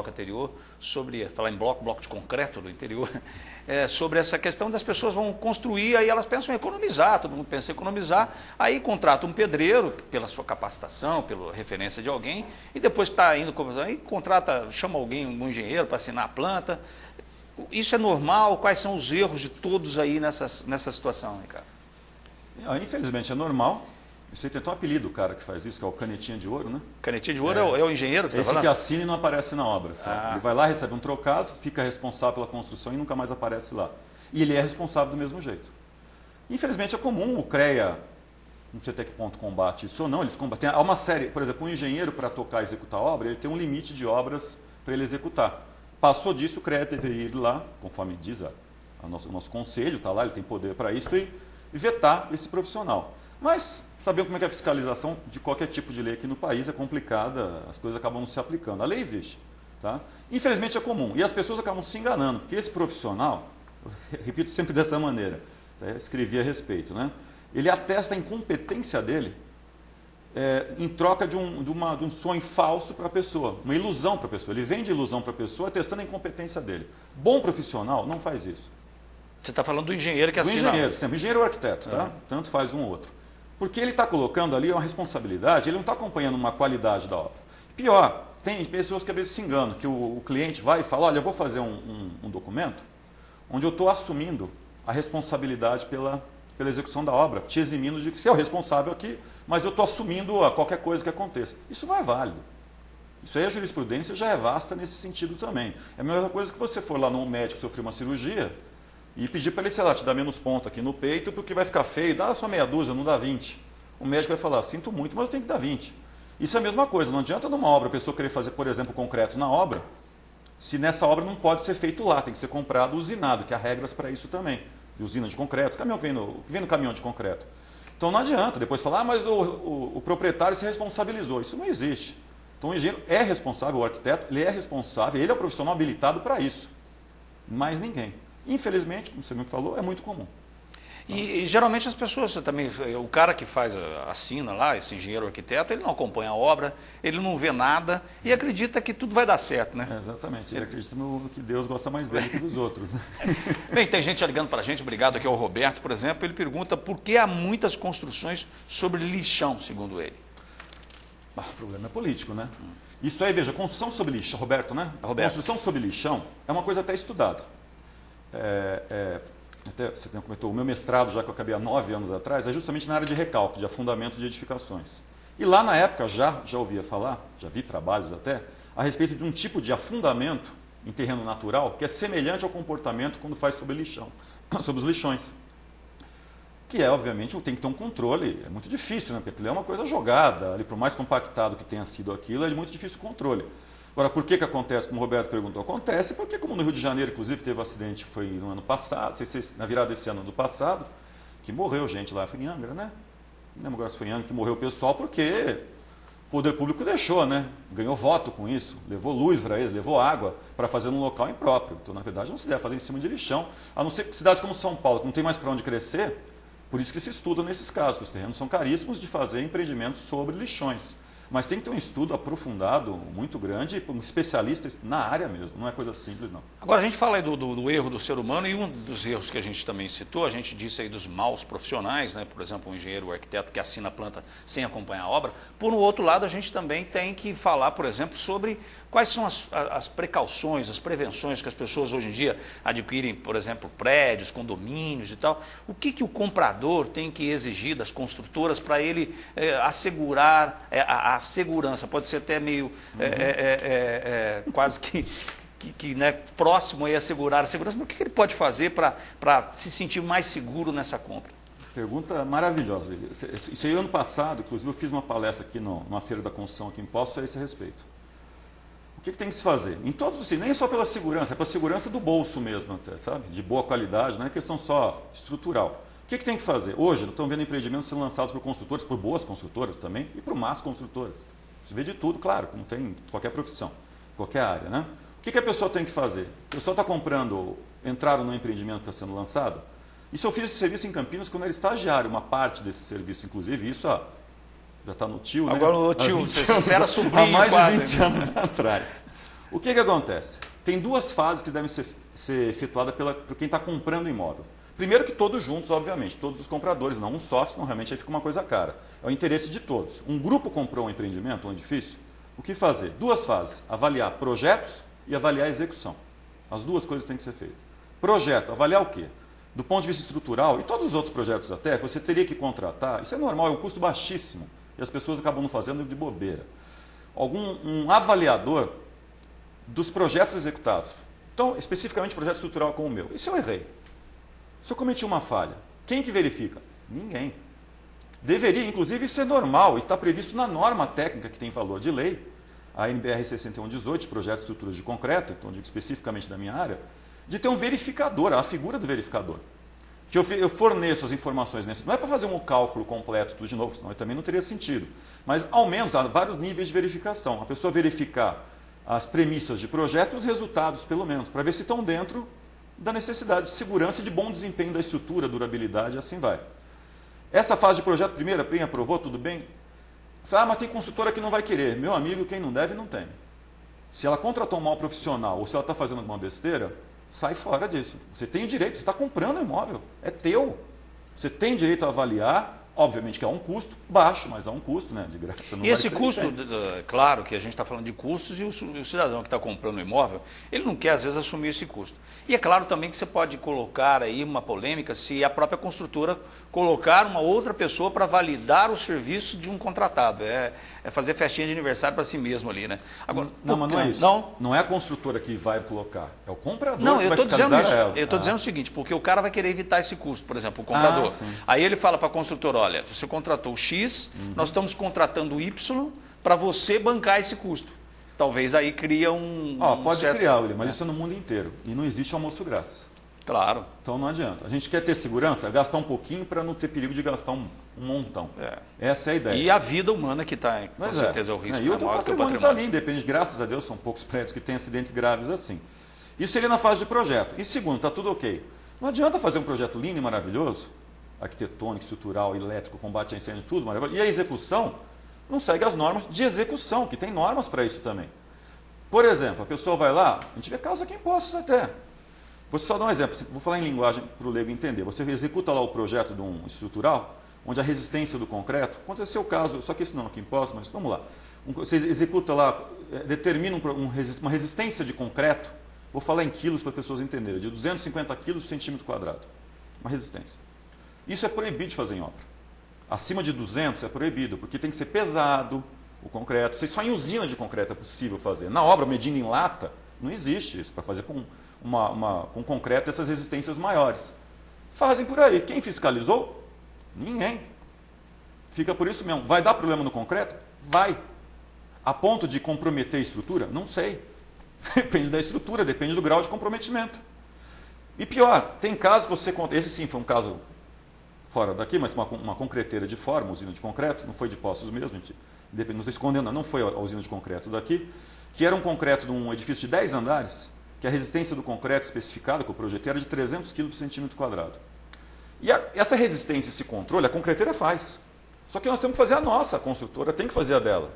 anterior sobre, falar em bloco de concreto do interior, sobre essa questão das pessoas vão construir, aí elas pensam em economizar, todo mundo pensa em economizar, aí contrata um pedreiro pela sua capacitação, pela referência de alguém, e depois que está indo, aí contrata, chama alguém, um engenheiro para assinar a planta. Isso é normal? Quais são os erros de todos aí nessa situação, Ricardo? Infelizmente é normal. Isso aí tem até um apelido, o cara que faz isso, que é o canetinha de ouro, né? Canetinha de ouro é o engenheiro que você está falando? Esse que assina e não aparece na obra. Ele vai lá, recebe um trocado, fica responsável pela construção e nunca mais aparece lá. E ele é responsável do mesmo jeito. Infelizmente é comum, o CREA, não sei até que ponto combate isso ou não, eles combatem. Há uma série, por exemplo, um engenheiro para tocar e executar a obra, ele tem um limite de obras para ele executar. Passou disso, o CREA deveria ir lá, conforme diz o nosso conselho, está lá, ele tem poder para isso, e vetar esse profissional. Mas sabemos como é que a fiscalização de qualquer tipo de lei aqui no país é complicada, as coisas acabam não se aplicando. A lei existe. Tá? Infelizmente é comum. E as pessoas acabam se enganando, porque esse profissional, eu repito sempre dessa maneira, escrevi a respeito, né? Ele atesta a incompetência dele em troca de um sonho falso para a pessoa, uma ilusão para a pessoa. Ele vende ilusão para a pessoa atestando a incompetência dele. Bom profissional não faz isso. Você está falando do engenheiro que assina? Do engenheiro, sempre. Engenheiro ou arquiteto, tá? Tanto faz um ou outro. Porque ele está colocando ali uma responsabilidade, ele não está acompanhando uma qualidade da obra. Pior, tem pessoas que às vezes se enganam, que o cliente vai e fala, olha, eu vou fazer um documento onde eu estou assumindo a responsabilidade pela execução da obra, te eximindo de que você é o responsável aqui, mas eu estou assumindo qualquer coisa que aconteça. Isso não é válido. Isso aí a jurisprudência já é vasta nesse sentido também. É a mesma coisa que você for lá num médico sofrer uma cirurgia e pedir para ele, sei lá, te dar menos ponto aqui no peito, porque vai ficar feio, dá só meia dúzia, não dá 20. O médico vai falar, sinto muito, mas eu tenho que dar 20. Isso é a mesma coisa, não adianta numa obra a pessoa querer fazer, por exemplo, concreto na obra, se nessa obra não pode ser feito lá, tem que ser comprado usinado, que há regras para isso também, de usina de concreto, caminhão que vem no caminhão de concreto. Então não adianta depois falar, mas o proprietário se responsabilizou. Isso não existe. Então o engenheiro é responsável, o arquiteto, ele é responsável, ele é o profissional habilitado para isso. Mais ninguém. Infelizmente, como você me falou, é muito comum. E geralmente as pessoas também, o cara que assina lá, esse engenheiro arquiteto, ele não acompanha a obra, ele não vê nada e acredita que tudo vai dar certo, né? Exatamente, ele acredita no que Deus gosta mais dele que dos outros. Bem, tem gente ligando para a gente, obrigado aqui ao Roberto, por exemplo, ele pergunta por que há muitas construções sobre lixão, segundo ele. O problema é político, né? Isso aí, veja, construção sobre lixão, Roberto, né? Roberto. Construção sobre lixão é uma coisa até estudada. Até você comentou, o meu mestrado, já que eu acabei há 9 anos atrás, é justamente na área de recálculo, de afundamento de edificações. E lá na época já ouvia falar, já vi trabalhos até, a respeito de um tipo de afundamento em terreno natural que é semelhante ao comportamento quando faz sobre lixão, sobre os lixões. Que obviamente, tem que ter um controle, é muito difícil, né? Porque aquilo é uma coisa jogada, ali, por mais compactado que tenha sido aquilo, é muito difícil o controle. Agora, por que acontece, como o Roberto perguntou? Acontece porque, como no Rio de Janeiro, inclusive, teve um acidente, foi no ano passado, na virada desse ano do passado, que morreu gente lá, foi em Angra, né? Não lembro agora se foi em Angra que morreu o pessoal, porque o poder público deixou, né? Ganhou voto com isso, levou luz para eles, levou água para fazer num local impróprio. Então, na verdade, não se deve fazer em cima de lixão, a não ser que cidades como São Paulo, que não tem mais para onde crescer, por isso que se estuda nesses casos, que os terrenos são caríssimos de fazer empreendimentos sobre lixões. Mas tem que ter um estudo aprofundado, muito grande, com especialistas na área mesmo, não é coisa simples, não. Agora, a gente fala aí do erro do ser humano, e um dos erros que a gente também citou, a gente disse aí dos maus profissionais, né? Por exemplo, um engenheiro, um arquiteto que assina a planta sem acompanhar a obra. Por um outro lado, a gente também tem que falar, por exemplo, sobre quais são as precauções, as prevenções que as pessoas hoje em dia adquirem, por exemplo, prédios, condomínios e tal. O que o comprador tem que exigir das construtoras para ele assegurar a segurança? Pode ser até meio quase que né, próximo aí a assegurar a segurança, mas o que ele pode fazer para se sentir mais seguro nessa compra? Pergunta maravilhosa. Isso aí, ano passado, inclusive, eu fiz uma palestra aqui numa feira da construção aqui em Poços a esse respeito. O que tem que se fazer? Em todos os, nem só pela segurança, é pela segurança do bolso mesmo, até, sabe? De boa qualidade, não é questão só estrutural. O que tem que fazer? Hoje, nós estamos vendo empreendimentos sendo lançados por construtores, por boas construtoras também, e por más construtoras. Você vê de tudo, claro, como tem em qualquer profissão, qualquer área, né? O que a pessoa tem que fazer? A pessoa está comprando, entraram no empreendimento que está sendo lançado. Isso eu fiz esse serviço em Campinas quando era estagiário, uma parte desse serviço, inclusive, isso já está no tio, agora, né? O tio, você era sobrinho há mais quase, de 20 anos atrás. O que acontece? Tem duas fases que devem ser efetuadas por quem está comprando o imóvel. Primeiro que todos juntos, obviamente, todos os compradores, não um só, senão realmente aí fica uma coisa cara. É o interesse de todos. Um grupo comprou um empreendimento, um edifício, o que fazer? Duas fases, avaliar projetos e avaliar a execução. As duas coisas têm que ser feitas. Projeto, avaliar o quê? Do ponto de vista estrutural, e todos os outros projetos até, você teria que contratar, isso é normal, é um custo baixíssimo, e as pessoas acabam não fazendo de bobeira. Um avaliador dos projetos executados. Então, especificamente projeto estrutural como o meu. E se eu errei? Se eu cometi uma falha, quem que verifica? Ninguém. Deveria, inclusive isso é normal, está previsto na norma técnica que tem valor de lei, a NBR 6118, de projetos de estruturas de concreto, então digo especificamente da minha área, de ter um verificador, a figura do verificador. Que eu forneço as informações nesse. Não é para fazer um cálculo completo, tudo de novo, senão também não teria sentido. Mas, ao menos, há vários níveis de verificação. A pessoa verificar as premissas de projeto e os resultados, pelo menos, para ver se estão dentro da necessidade de segurança e de bom desempenho da estrutura, durabilidade e assim vai. Essa fase de projeto, primeira, PEN aprovou, tudo bem? Mas tem consultora que não vai querer. Meu amigo, quem não deve, não tem. Se ela contratou um mal profissional ou se ela está fazendo alguma besteira, sai fora disso. Você tem o direito, você está comprando o imóvel, é teu. Você tem direito a avaliar, obviamente que há um custo baixo, mas há um custo, né? De graça não e esse custo, claro que a gente está falando de custos e o cidadão que está comprando o imóvel, ele não quer às vezes assumir esse custo. E é claro também que você pode colocar aí uma polêmica se a própria construtora colocar uma outra pessoa para validar o serviço de um contratado. É fazer festinha de aniversário para si mesmo ali, né? Agora, não, mas não é isso. Não é a construtora que vai colocar, é o comprador que vai fiscalizar ela. Eu estou dizendo o seguinte, porque o cara vai querer evitar esse custo, por exemplo, o comprador. Aí ele fala para a construtora, olha, você contratou X, nós estamos contratando Y para você bancar esse custo. Talvez aí cria pode criar, William, mas isso é no mundo inteiro. E não existe almoço grátis. Claro. Então não adianta. A gente quer ter segurança, gastar um pouquinho para não ter perigo de gastar um montão. Essa é a ideia. E a vida humana que está, com certeza, é o risco. E o patrimônio está ali, independe, graças a Deus, são poucos prédios que têm acidentes graves assim. Isso seria na fase de projeto. E segundo, está tudo ok. Não adianta fazer um projeto lindo e maravilhoso, arquitetônico, estrutural, elétrico, combate a incêndio, tudo maravilhoso. E a execução não segue as normas de execução, que tem normas para isso também. Por exemplo, a pessoa vai lá, a gente vê casos aqui em Poços até. Vou só dar um exemplo, vou falar em linguagem para o leigo entender. Você executa lá o projeto de um estrutural, onde a resistência do concreto, aconteceu o caso, só que esse não aqui em Poços, mas vamos lá. Você executa lá, determina uma resistência de concreto, vou falar em quilos para as pessoas entenderem, de 250 quilos por centímetro quadrado. Uma resistência. Isso é proibido de fazer em obra. Acima de 200 é proibido, porque tem que ser pesado o concreto. Só em usina de concreto é possível fazer. Na obra, medindo em lata, não existe isso, para fazer com concreto essas resistências maiores. Fazem por aí. Quem fiscalizou? Ninguém. Fica por isso mesmo. Vai dar problema no concreto? Vai. A ponto de comprometer a estrutura? Não sei. Depende da estrutura, depende do grau de comprometimento. E pior, tem casos que você... Esse sim foi um caso fora daqui, mas uma concreteira de fora, uma usina de concreto, não foi de Poços mesmo, não estou escondendo, não foi a usina de concreto daqui, que era um concreto de um edifício de 10 andares, que a resistência do concreto especificada que eu projetei era de 300 kg por centímetro quadrado. E essa resistência, esse controle, a concreteira faz. Só que nós temos que fazer a nossa, a construtora tem que fazer a dela.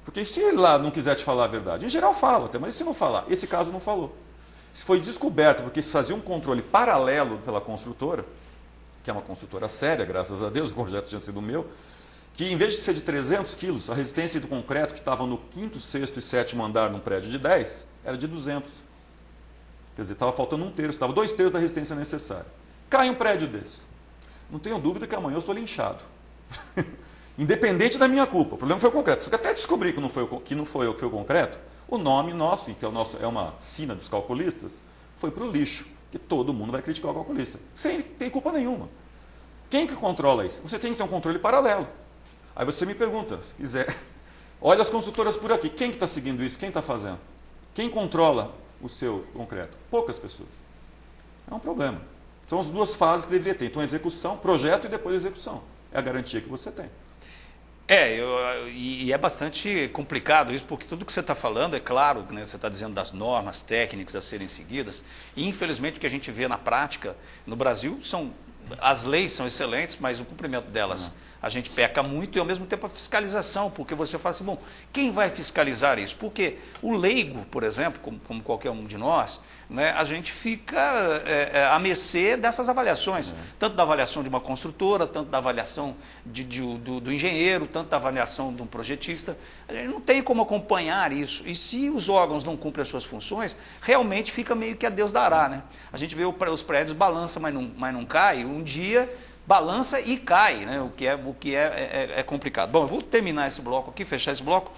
Porque se ele lá não quiser te falar a verdade, em geral fala, até, mas se não falar, esse caso não falou. Se foi descoberto porque se fazia um controle paralelo pela construtora, que é uma construtora séria, graças a Deus, o projeto tinha sido meu, que em vez de ser de 300 quilos, a resistência do concreto que estava no 5º, 6º e 7º andar num prédio de 10, era de 200. Quer dizer, estava faltando 1/3, estava 2/3 da resistência necessária. Cai um prédio desse. Não tenho dúvida que amanhã eu estou linchado. Independente da minha culpa. O problema foi o concreto. Só que até descobri que não foi eu que foi o concreto, o nome nosso, que é uma sina dos calculistas, foi para o lixo. Que todo mundo vai criticar o calculista. Sem ter culpa nenhuma. Quem que controla isso? Você tem que ter um controle paralelo. Aí você me pergunta, se quiser, olha as consultoras por aqui, quem que está seguindo isso? Quem está fazendo? Quem controla o seu concreto? Poucas pessoas. É um problema. São as duas fases que deveria ter. Então, execução, projeto e depois execução. É a garantia que você tem. E é bastante complicado isso, porque tudo que você está falando, é claro, né, você está dizendo das normas técnicas a serem seguidas, e infelizmente o que a gente vê na prática, no Brasil, são as leis são excelentes, mas o cumprimento delas a gente peca muito, e ao mesmo tempo a fiscalização, porque você fala assim, bom, quem vai fiscalizar isso? Porque o leigo, por exemplo, como qualquer um de nós, né, a gente fica à mercê dessas avaliações, tanto da avaliação de uma construtora, tanto da avaliação do engenheiro, tanto da avaliação de um projetista. A gente não tem como acompanhar isso, e se os órgãos não cumprem as suas funções, realmente fica meio que a Deus dará, né? A gente vê os prédios balançam, mas não cai, um dia balança e cai, né? O que é complicado. Bom, eu vou terminar esse bloco aqui, fechar esse bloco,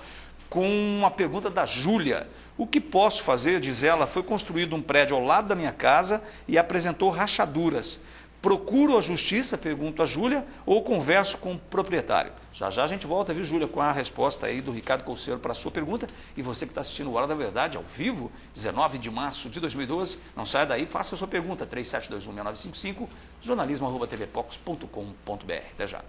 com uma pergunta da Júlia. O que posso fazer, diz ela, foi construído um prédio ao lado da minha casa e apresentou rachaduras. Procuro a justiça, pergunto a Júlia, ou converso com o proprietário? Já já a gente volta, viu, Júlia, com a resposta aí do Ricardo Colseiro para a sua pergunta. E você que está assistindo o Hora da Verdade, ao vivo, 19 de março de 2012, não saia daí, faça a sua pergunta, 37216955, jornalismo@tvpox.com.br. Até já.